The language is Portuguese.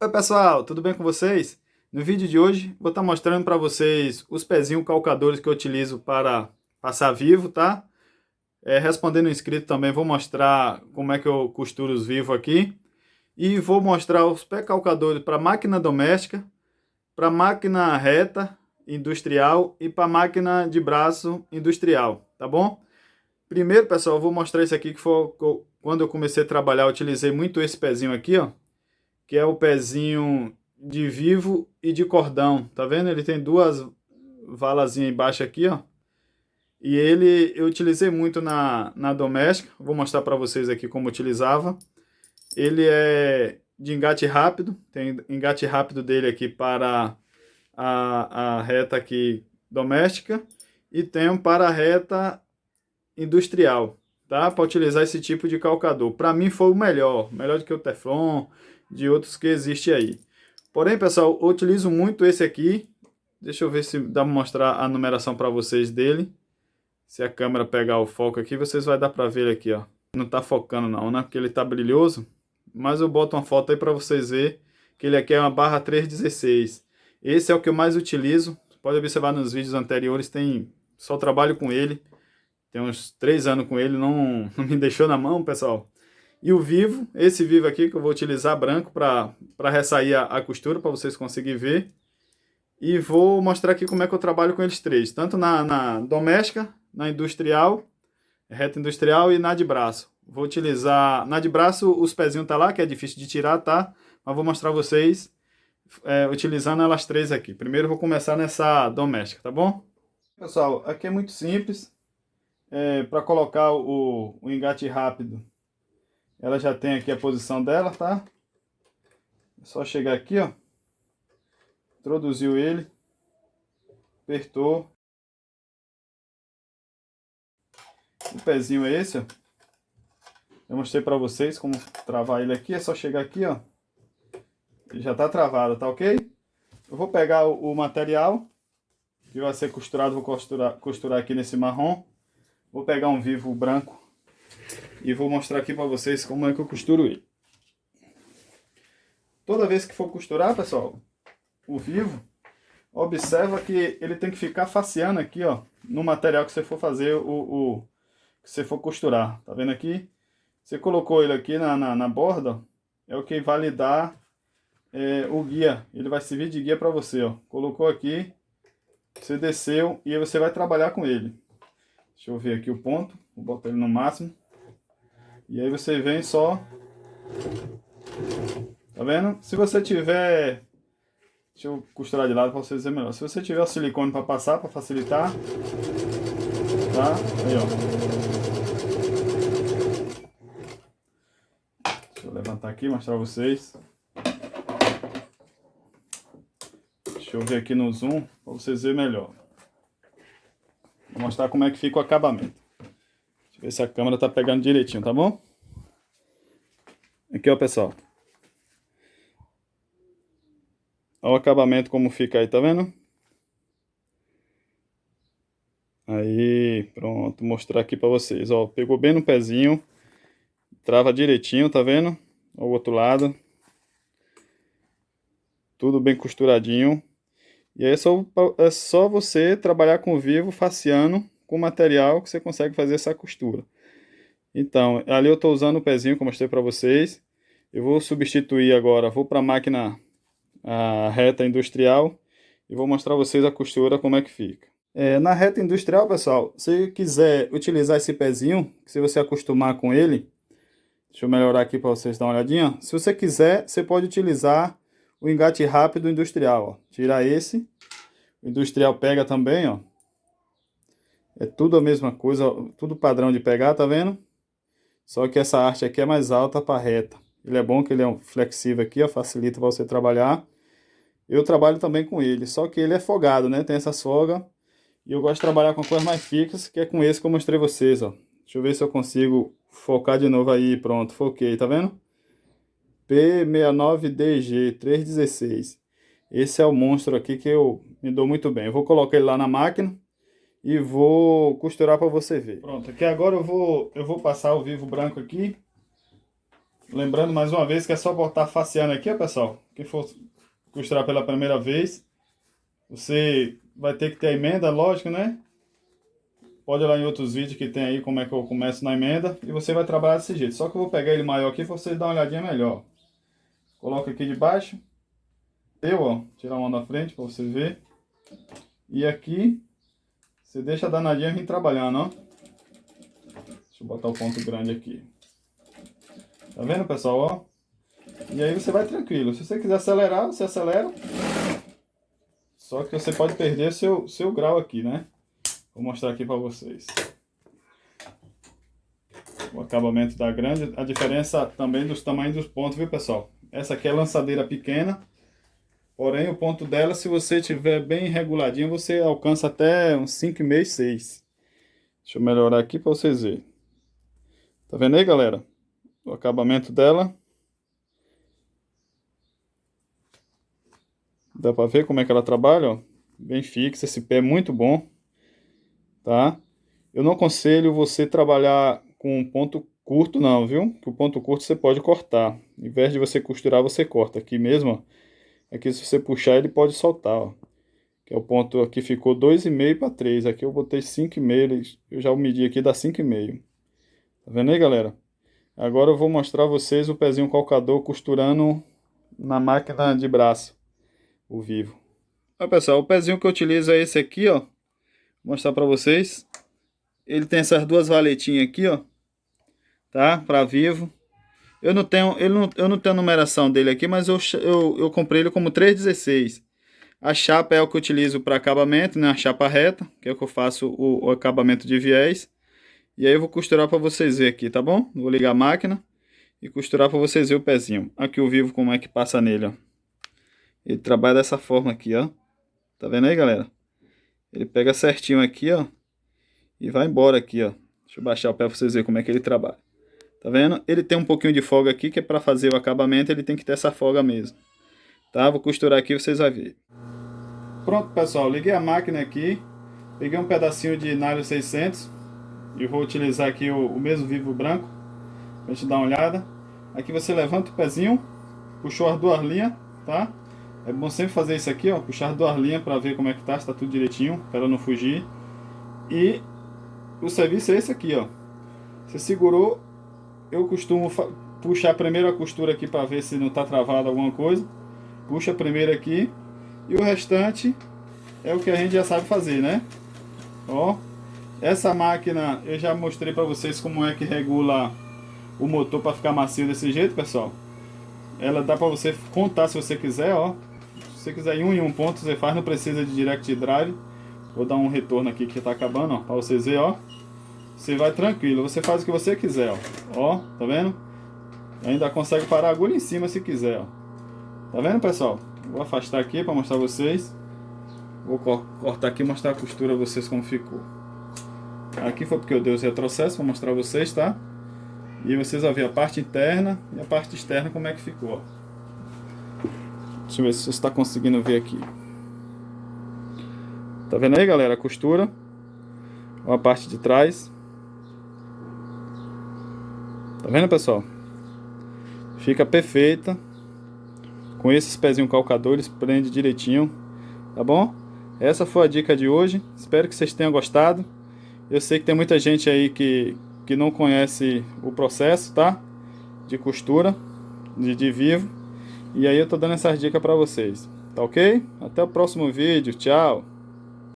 Oi pessoal, tudo bem com vocês? No vídeo de hoje vou estar mostrando para vocês os pezinhos calcadores que eu utilizo para passar vivo, tá? Respondendo o inscrito também vou mostrar como é que eu costuro os vivos aqui. E vou mostrar os pé calcadores para máquina doméstica, para máquina reta industrial e para máquina de braço industrial, tá bom? Primeiro pessoal, eu vou mostrar esse aqui que foi quando eu comecei a trabalhar, eu utilizei muito esse pezinho aqui, ó, que é o pezinho de vivo e de cordão, tá vendo? Ele tem duas valazinhas embaixo aqui, ó. E ele eu utilizei muito na doméstica, vou mostrar para vocês aqui como utilizava. Ele é de engate rápido, tem engate rápido dele aqui para a reta aqui doméstica e tem um para a reta industrial, tá? Para utilizar esse tipo de calcador. Para mim foi o melhor, melhor do que o Teflon, de outros que existe aí. Porém, pessoal, eu utilizo muito esse aqui. Deixa eu ver se dá para mostrar a numeração para vocês dele. Se a câmera pegar o foco aqui, vocês vai dar para ver ele aqui, ó. Não tá focando não, né? Porque ele tá brilhoso. Mas eu boto uma foto aí para vocês verem que ele aqui é uma barra 316. Esse é o que eu mais utilizo. Pode observar nos vídeos anteriores, só trabalho com ele. Tem uns 3 anos com ele, não me deixou na mão, pessoal. E o vivo, esse vivo aqui que eu vou utilizar branco para ressair a costura, para vocês conseguirem ver. E vou mostrar aqui como é que eu trabalho com eles três. Tanto na doméstica, na industrial, reta industrial e na de braço. Vou utilizar, na de braço os pezinhos tá lá, que é difícil de tirar, tá? Mas vou mostrar vocês utilizando elas três aqui. Primeiro eu vou começar nessa doméstica, tá bom? Pessoal, aqui é muito simples. Para colocar o engate rápido, ela já tem aqui a posição dela, tá? É só chegar aqui, ó. Introduziu ele. Apertou. O pezinho é esse, ó. Eu mostrei para vocês como travar ele aqui. É só chegar aqui, ó. Ele já tá travado, tá ok? Eu vou pegar o material que vai ser costurado. Vou costurar aqui nesse marrom. Vou pegar um vivo branco e vou mostrar aqui para vocês como é que eu costuro ele. Toda vez que for costurar, pessoal, o vivo, observa que ele tem que ficar faceando aqui, ó, no material que você for fazer que você for costurar. Tá vendo aqui? Você colocou ele aqui na borda, é o que vai lhe dar o guia. Ele vai servir de guia para você, ó. Colocou aqui, você desceu e aí você vai trabalhar com ele. Deixa eu ver aqui o ponto, vou botar ele no máximo. E aí você vem só, tá vendo? Se você tiver, deixa eu costurar de lado para vocês verem melhor. Se você tiver o silicone para passar, para facilitar, tá? Aí, ó. Deixa eu levantar aqui e mostrar para vocês. Deixa eu ver aqui no zoom para vocês verem melhor. Vou mostrar como é que fica o acabamento. Deixa eu ver se a câmera tá pegando direitinho, tá bom? Aqui, ó, pessoal. Olha o acabamento como fica aí, tá vendo? Aí, pronto, mostrar aqui pra vocês, ó, pegou bem no pezinho, trava direitinho, tá vendo? Ó, o outro lado. Tudo bem costuradinho. E aí é só você trabalhar com o vivo, faceando, com material que você consegue fazer essa costura. Então, ali eu tô usando o pezinho que eu mostrei pra vocês. Eu vou substituir agora, vou pra máquina a reta industrial e vou mostrar a vocês a costura como é que fica. Na reta industrial, pessoal, se quiser utilizar esse pezinho, se você acostumar com ele, deixa eu melhorar aqui para vocês darem uma olhadinha. Se você quiser, você pode utilizar o engate rápido industrial, ó. Tirar esse, o industrial pega também, ó. É tudo a mesma coisa, tudo padrão de pegar, tá vendo? Só que essa arte aqui é mais alta para reta. Ele é bom que ele é flexível aqui, ó, facilita para você trabalhar. Eu trabalho também com ele, só que ele é folgado, né? Tem essa folga. E eu gosto de trabalhar com coisas mais fixas, que é com esse que eu mostrei vocês, ó. Deixa eu ver se eu consigo focar de novo aí. Pronto, foquei, tá vendo? P69DG 316. Esse é o monstro aqui que eu me dou muito bem. Eu vou colocar ele lá na máquina e vou costurar para você ver. Pronto, aqui agora eu vou passar o vivo branco aqui. Lembrando mais uma vez que é só botar faceando aqui, ó, pessoal. Quem for costurar pela primeira vez, você vai ter que ter a emenda, lógico, né? Pode olhar em outros vídeos que tem aí como é que eu começo na emenda. E você vai trabalhar desse jeito. Só que eu vou pegar ele maior aqui para vocês darem uma olhadinha melhor. Coloca aqui de baixo. Ó. Tirar uma da frente para você ver. E aqui, você deixa a danadinha vir trabalhando, ó. Deixa eu botar o ponto grande aqui. Tá vendo, pessoal, ó? E aí você vai tranquilo. Se você quiser acelerar, você acelera. Só que você pode perder seu grau aqui, né? Vou mostrar aqui para vocês. O acabamento da grande. A diferença também dos tamanhos dos pontos, viu, pessoal? Essa aqui é a lançadeira pequena. Porém, o ponto dela, se você tiver bem reguladinho, você alcança até uns 5,5, 6. Deixa eu melhorar aqui para vocês verem. Tá vendo aí, galera? O acabamento dela. Dá para ver como é que ela trabalha, ó. Bem fixa, esse pé é muito bom, tá? Eu não aconselho você trabalhar com um ponto curto não, viu? Que o ponto curto você pode cortar. Em vez de você costurar, você corta. Aqui mesmo, ó. Aqui se você puxar, ele pode soltar, ó. Que é o ponto aqui ficou 2,5 para 3. Aqui eu botei 5,5. Eu já medi aqui, dá 5,5. Tá vendo aí, galera? Agora eu vou mostrar a vocês o pezinho calcador costurando na máquina de braço, o vivo. Ó, pessoal, o pezinho que eu utilizo é esse aqui, ó. Vou mostrar pra vocês. Ele tem essas duas valetinhas aqui, ó. Tá? Pra vivo. Eu não tenho a numeração dele aqui, mas eu comprei ele como 316. A chapa é o que eu utilizo para acabamento, né? A chapa reta, que é o que eu faço o acabamento de viés. E aí eu vou costurar para vocês verem aqui, tá bom? Vou ligar a máquina e costurar para vocês verem o pezinho. Aqui o vivo como é que passa nele, ó. Ele trabalha dessa forma aqui, ó. Tá vendo aí, galera? Ele pega certinho aqui, ó. E vai embora aqui, ó. Deixa eu baixar o pé para vocês verem como é que ele trabalha. Tá vendo? Ele tem um pouquinho de folga aqui, que é para fazer o acabamento, ele tem que ter essa folga mesmo. Tá? Vou costurar aqui e vocês vão ver. Pronto, pessoal. Liguei a máquina aqui. Peguei um pedacinho de nylon 600. E vou utilizar aqui o mesmo vivo branco. Pra gente dar uma olhada. Aqui você levanta o pezinho. Puxou as duas linhas, tá? É bom sempre fazer isso aqui, ó. Puxar as duas linhas para ver como é que tá. Se tá tudo direitinho, para não fugir. E o serviço é esse aqui, ó. Você segurou. Eu costumo puxar primeiro a costura aqui para ver se não está travado alguma coisa. Puxa primeiro aqui. E o restante é o que a gente já sabe fazer, né? Ó. Essa máquina eu já mostrei para vocês como é que regula o motor para ficar macio desse jeito, pessoal. Ela dá para você contar se você quiser, ó. Se você quiser em um ponto, você faz. Não precisa de direct drive. Vou dar um retorno aqui que está acabando, ó. Para vocês verem, ó. Você vai tranquilo, você faz o que você quiser, ó. Ó, tá vendo? Ainda consegue parar a agulha em cima se quiser, ó. Tá vendo, pessoal? Vou afastar aqui para mostrar a vocês. Vou cortar aqui e mostrar a costura a vocês como ficou. Aqui foi porque eu dei os retrocessos para mostrar a vocês, tá? E vocês vão ver a parte interna e a parte externa como é que ficou, ó. Deixa eu ver se você está conseguindo ver aqui. Tá vendo aí, galera? A costura. Ó, a parte de trás. Tá vendo, pessoal? Fica perfeita. Com esses pezinhos calcadores, prende direitinho. Tá bom? Essa foi a dica de hoje. Espero que vocês tenham gostado. Eu sei que tem muita gente aí que não conhece o processo, tá? De costura, de vivo. E aí eu tô dando essas dicas pra vocês. Tá ok? Até o próximo vídeo. Tchau!